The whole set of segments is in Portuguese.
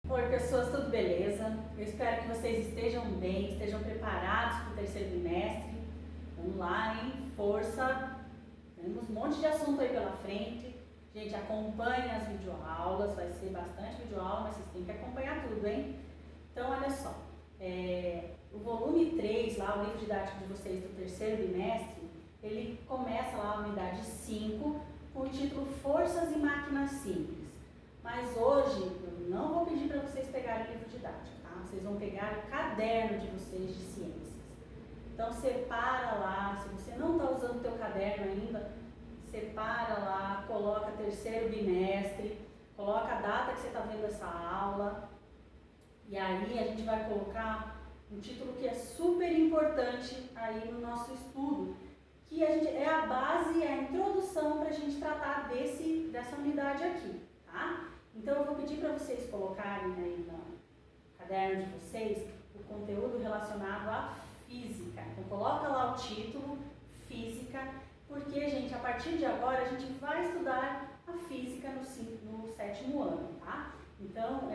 Oi pessoas, tudo beleza? Eu espero que vocês estejam bem, estejam preparados para o terceiro bimestre. Vamos lá, hein? Força! Temos um monte de assunto aí pela frente. Gente, acompanhe as videoaulas, vai ser bastante videoaula, mas vocês têm que acompanhar tudo, hein? Então, olha só, o volume 3, lá, o livro didático de vocês do terceiro bimestre, ele começa lá a unidade 5, com o título Forças e Máquinas Simples. Mas hoje, eu não vou pedir para vocês pegarem o livro didático, tá? Vocês vão pegar o caderno de vocês de ciências. Então, separa lá, se você não está usando o teu caderno ainda, separa lá, coloca terceiro bimestre, coloca a data que você está vendo essa aula, e aí a gente vai colocar um título que é super importante aí no nosso estudo, que é a base, é a introdução para a gente tratar dessa unidade aqui, tá? Então eu vou pedir para vocês colocarem aí no caderno de vocês o conteúdo relacionado à física. Então coloca lá o título, física, porque, gente, a partir de agora a gente vai estudar a física no sétimo ano, tá? Então,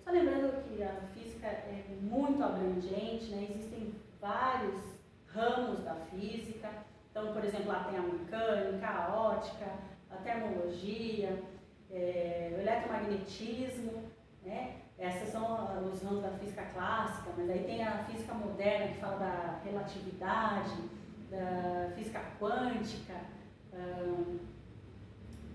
só lembrando que a física é muito abrangente, né? Existem vários ramos da física. Então, por exemplo, lá tem a mecânica, a ótica, a termologia, o eletromagnetismo, né? Esses são os ramos da física clássica, mas aí tem a física moderna que fala da relatividade, da física quântica,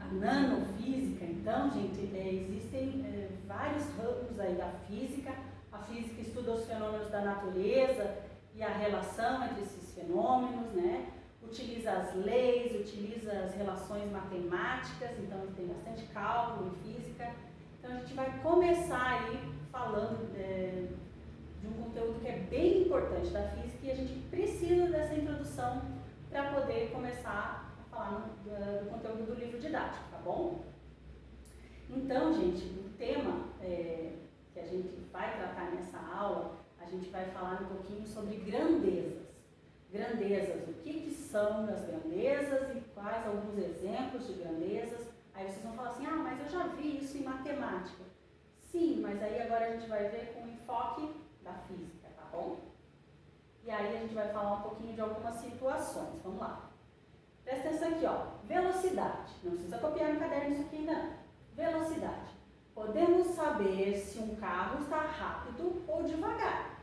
a nanofísica. Então, gente, existem vários ramos aí da física. A física estuda os fenômenos da natureza e a relação entre esses fenômenos, né? Utiliza as leis, utiliza as relações matemáticas, então tem bastante cálculo em física. Então a gente vai começar aí falando de um conteúdo que é bem importante da física e a gente precisa dessa introdução para poder começar a falar do conteúdo do livro didático, tá bom? Então, gente, o tema que a gente vai tratar nessa aula, a gente vai falar um pouquinho sobre grandezas. Grandezas, o que são as grandezas e quais alguns exemplos de grandezas. Aí vocês vão falar assim, mas eu já vi isso em matemática. Sim, mas aí agora a gente vai ver com enfoque da física, tá bom? E aí a gente vai falar um pouquinho de algumas situações. Vamos lá. Presta atenção aqui, ó. Velocidade. Não precisa copiar no caderno isso aqui ainda não. Velocidade. Podemos saber se um carro está rápido ou devagar.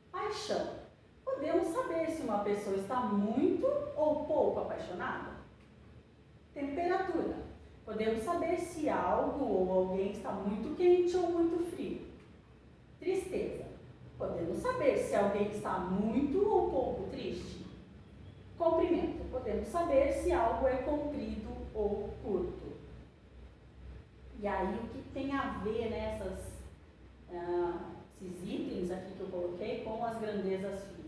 Paixão. Podemos saber se uma pessoa está muito ou pouco apaixonada. Temperatura. Podemos saber se algo ou alguém está muito quente ou muito frio. Tristeza. Podemos saber se alguém está muito ou pouco triste. Comprimento. Podemos saber se algo é comprido ou curto. E aí, o que tem a ver, né, esses itens aqui que eu coloquei com as grandezas físicas?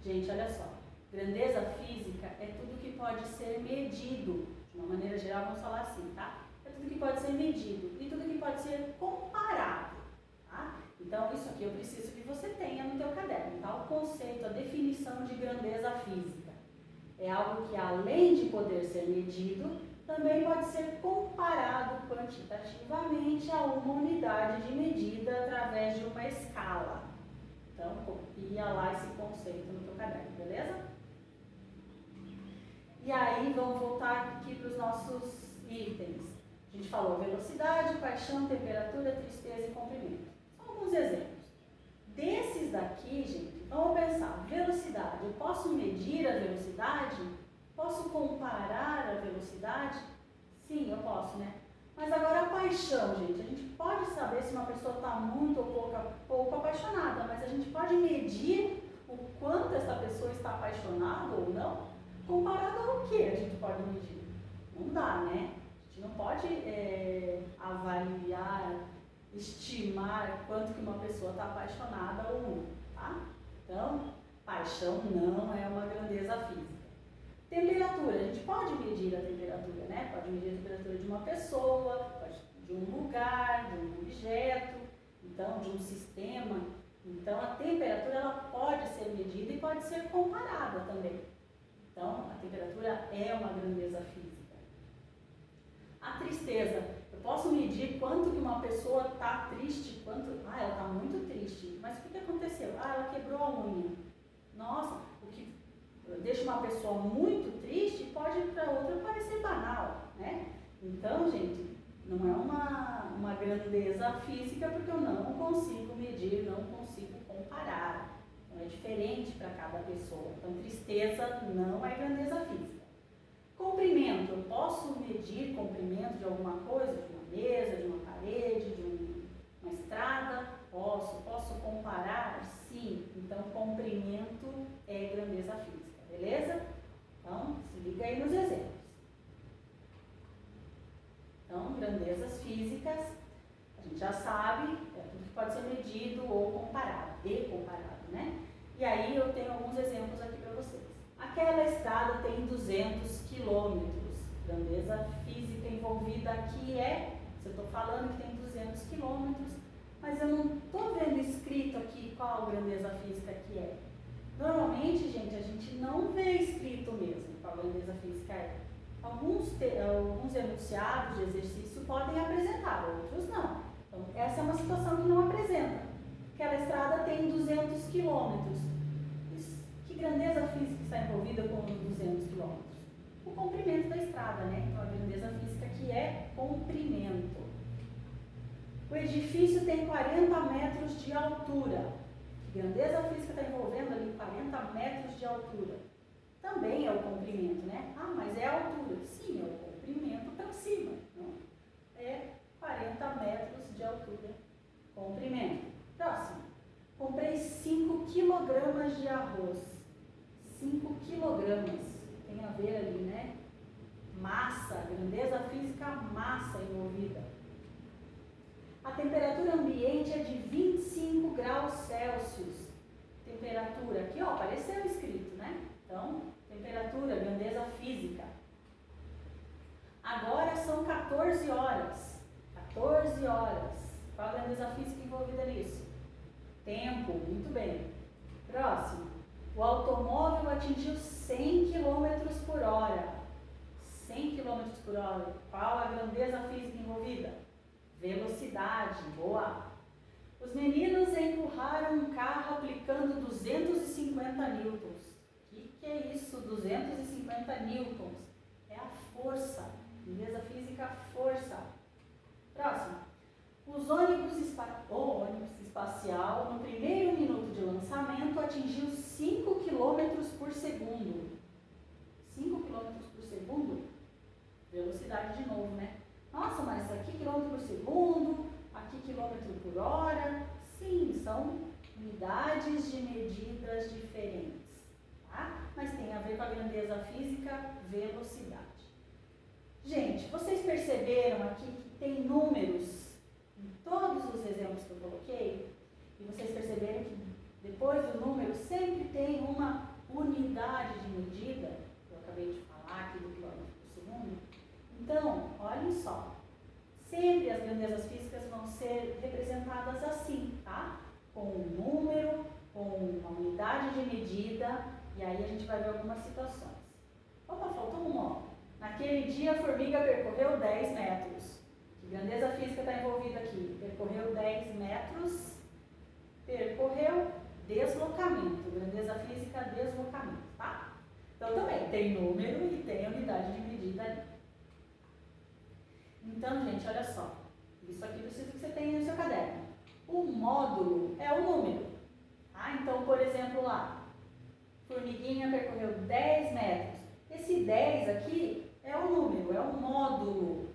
Gente, olha só. Grandeza física é tudo que pode ser medido. De uma maneira geral, vamos falar assim, tá? É tudo que pode ser medido e tudo que pode ser comparado, tá? Então, isso aqui eu preciso que você tenha no teu caderno, tá? O conceito, a definição de grandeza física. É algo que, além de poder ser medido, também pode ser comparado quantitativamente a uma unidade de medida através de uma escala. Então, copia lá esse conceito no teu caderno, beleza? E aí, vamos voltar aqui para os nossos itens. A gente falou velocidade, paixão, temperatura, tristeza e comprimento. Só alguns exemplos. Desses daqui, gente, vamos pensar. Velocidade. Eu posso medir a velocidade? Posso comparar a velocidade? Sim, eu posso, né? Mas agora a paixão, gente. A gente pode saber se uma pessoa está muito ou pouco apaixonada, mas a gente pode medir o quanto essa pessoa está apaixonada ou não? Comparado ao que a gente pode medir? Não dá, né? A gente não pode avaliar, estimar quanto que uma pessoa está apaixonada ou não, tá? Então, paixão não é uma grandeza física. Temperatura, a gente pode medir a temperatura, né? Pode medir a temperatura de uma pessoa, de um lugar, de um objeto, então, de um sistema. Então, a temperatura ela pode ser medida e pode ser comparada também. Então, a temperatura é uma grandeza física. A tristeza. Eu posso medir quanto que uma pessoa está triste, ela está muito triste. Mas o que aconteceu? Ela quebrou a unha. Nossa, o que deixa uma pessoa muito triste pode para outra parecer banal, né? Então, gente, não é uma grandeza física porque eu não consigo medir, não consigo comparar. Então, é diferente para cada pessoa. Então, tristeza não é grandeza física. Comprimento, eu posso medir comprimento de alguma coisa, de uma mesa, de uma parede, de uma estrada? Posso comparar? Sim. Então, comprimento é grandeza física, beleza? Então, se liga aí nos exemplos. Então, grandezas físicas, a gente já sabe, é tudo que pode ser medido ou comparado, né? E aí eu tenho alguns exemplos aqui para vocês. Aquela estrada tem 200 quilômetros, grandeza física envolvida aqui se eu estou falando que tem 200 quilômetros, mas eu não estou vendo escrito aqui qual a grandeza física que é. Normalmente, gente, a gente não vê escrito mesmo qual a grandeza física é. Alguns enunciados de exercício podem apresentar, outros não. Então, essa é uma situação que não apresenta. Aquela estrada tem 200 quilômetros. Que grandeza física está envolvida com 200 quilômetros? O comprimento da estrada, né? Então, a grandeza física que é comprimento. O edifício tem 40 metros de altura. Que grandeza física está envolvendo ali 40 metros de altura? Também é o comprimento, né? Ah, mas é a altura. Sim, é o comprimento para cima. Não? É 40 metros de altura. Comprimento. Próximo. Comprei 5 quilogramas de arroz. 5 quilogramas. Tem a ver ali, né? Massa, grandeza física, massa envolvida. A temperatura ambiente é de 25 graus Celsius. Temperatura, aqui ó, apareceu escrito, né? Então, temperatura, grandeza física. Agora são 14 horas. 14 horas. Qual a grandeza física envolvida nisso? Tempo, muito bem. Próximo. O automóvel atingiu 100 km por hora. 100 km por hora. Qual a grandeza física envolvida? Velocidade, boa. Os meninos empurraram um carro aplicando 250 newtons. O que é isso? 250 newtons. É a força. Grandeza física, força. Próximo. O ônibus espacial, no primeiro minuto de lançamento, atingiu 5 km por segundo. 5 km por segundo? Velocidade de novo, né? Nossa, mas aqui quilômetro por segundo, aqui quilômetro por hora. Sim, são unidades de medidas diferentes, tá? Mas tem a ver com a grandeza física, velocidade. Gente, vocês perceberam aqui que tem números em todos os exemplos que eu coloquei? E vocês perceberam que depois do número sempre tem uma unidade de medida, que eu acabei de falar aqui do quilômetro por segundo. Então, olhem só, sempre as grandezas físicas vão ser representadas assim, tá? Com um número, com uma unidade de medida, e aí a gente vai ver algumas situações. Opa, faltou uma, ó. Naquele dia a formiga percorreu 10 metros. Que grandeza física está envolvida aqui? Percorreu 10 metros, percorreu deslocamento. Grandeza física, deslocamento, tá? Então também tem número e tem unidade de medida ali. Então, gente, olha só. Isso aqui precisa que você tenha no seu caderno. O módulo é o número. Tá? Então, por exemplo, lá, formiguinha percorreu 10 metros. Esse 10 aqui é o número, é o módulo.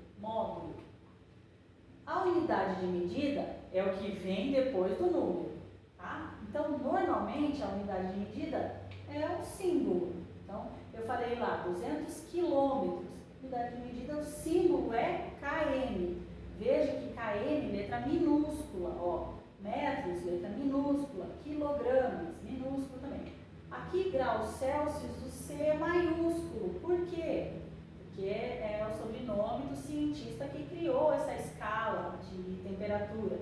A unidade de medida é o que vem depois do número. Tá? Então, normalmente, a unidade de medida é o símbolo. Então, eu falei lá, 200 quilômetros. Unidade de medida, o símbolo é km. Veja que km, letra minúscula, ó. Metros, letra minúscula. Quilogramas, minúsculo também. Aqui, graus Celsius, o C é maiúsculo. Por quê? Porque é o sobrenome do cientista que criou essa escala de temperatura,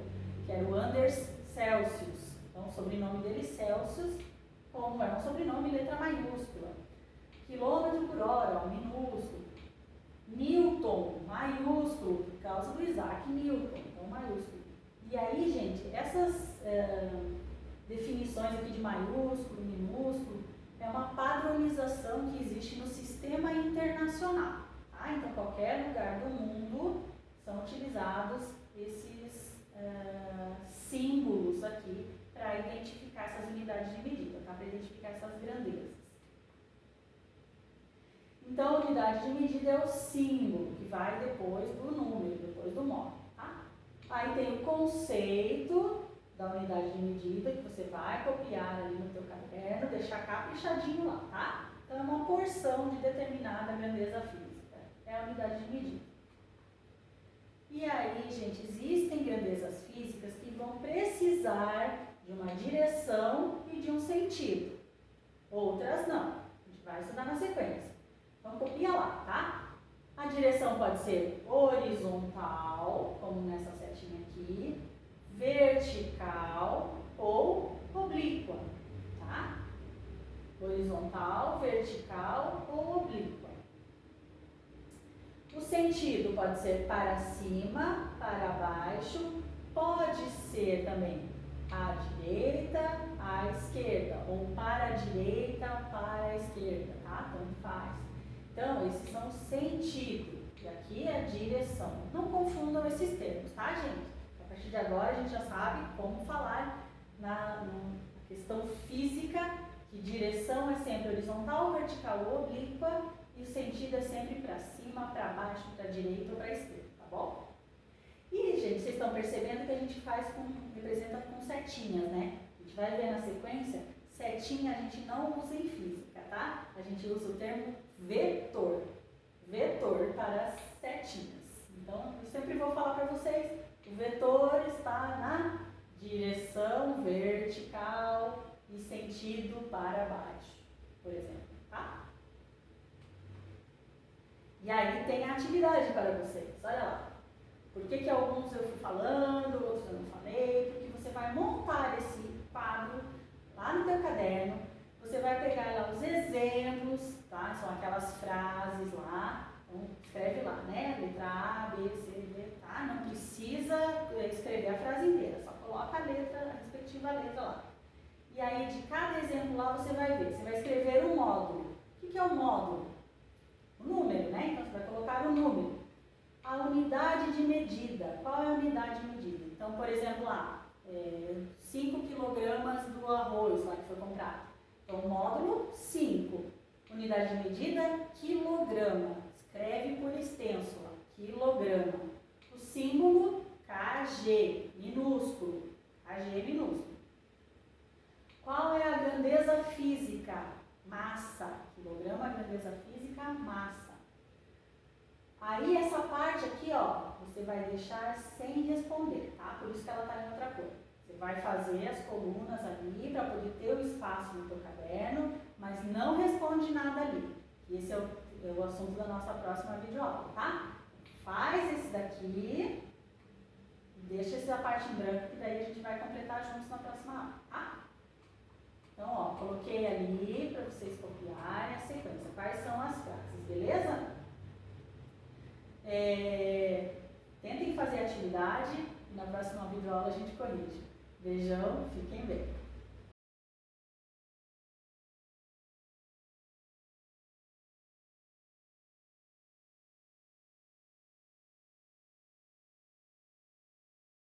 que era o Anders Celsius. Então, o sobrenome dele, Celsius, como é um sobrenome, letra maiúscula. Quilômetro por hora, ó, minúsculo. Newton, maiúsculo. maiúsculo, por causa do Isaac Newton, então maiúsculo. E aí, gente, essas definições aqui de maiúsculo, minúsculo, é uma padronização que existe no sistema internacional. Tá? Então, qualquer lugar do mundo são utilizados esses símbolos aqui para identificar essas unidades de medida, tá? Para identificar essas grandezas. Então, a unidade de medida é o símbolo que vai depois do número, depois do módulo. Tá? Aí tem o conceito da unidade de medida que você vai copiar ali no teu caderno, deixar caprichadinho lá, tá? Então, é uma porção de determinada grandeza física. É a unidade de medida. E aí, gente, existem grandezas físicas que vão precisar de uma direção e de um sentido. Outras não. A gente vai estudar na sequência. Então, copia lá, tá? A direção pode ser horizontal, como nessa setinha aqui, vertical ou oblíqua, tá? Horizontal, vertical ou oblíqua. O sentido pode ser para cima, para baixo, pode ser também à direita, à esquerda, ou para a direita, para a esquerda, tá? Tanto faz. Então, esses são os sentidos, e aqui é a direção. Não confundam esses termos, tá, gente? A partir de agora a gente já sabe como falar na questão física, que direção é sempre horizontal, vertical ou oblíqua, e o sentido é sempre para cima, para baixo, para a direita ou para a esquerda, tá bom? E, gente, vocês estão percebendo que a gente representa com setinhas, né? A gente vai ver na sequência, setinha a gente não usa em física, tá? A gente usa o termo vetor. Vetor para as setinhas. Então, eu sempre vou falar para vocês, o vetor está na direção vertical e sentido para baixo, por exemplo, tá? E aí tem a atividade para vocês, olha lá. Por que alguns eu fui falando, outros eu não falei? Porque você vai montar esse quadro lá no teu caderno, você vai pegar lá os exemplos, tá? São aquelas frases lá, então escreve lá, né? Letra A, B, C, D, tá? Não precisa escrever a frase inteira, só coloca a respectiva letra lá. E aí de cada exemplo lá você vai ver, você vai escrever um módulo. O que é um módulo? O número, né? Então você vai colocar o número. A unidade de medida. Qual é a unidade de medida? Então, por exemplo, lá, 5 kg do arroz lá que foi comprado. Então, módulo 5. Unidade de medida, quilograma. Escreve por extenso, lá, quilograma. O símbolo, KG, minúsculo. KG minúsculo. Qual é a grandeza física? Massa. Quilograma, grandeza física, massa. Aí essa parte aqui, ó, você vai deixar sem responder, tá? Por isso que ela tá em outra cor. Você vai fazer as colunas ali para poder ter o espaço no teu caderno, mas não responde nada ali. Esse é o assunto da nossa próxima videoaula, tá? Faz esse daqui e deixa essa parte em branco, que daí a gente vai completar juntos na próxima aula, tá? Então, ó, coloquei ali para vocês copiarem a sequência. Quais são as frases, beleza? Tentem fazer a atividade e na próxima videoaula a gente corrige. Beijão, fiquem bem.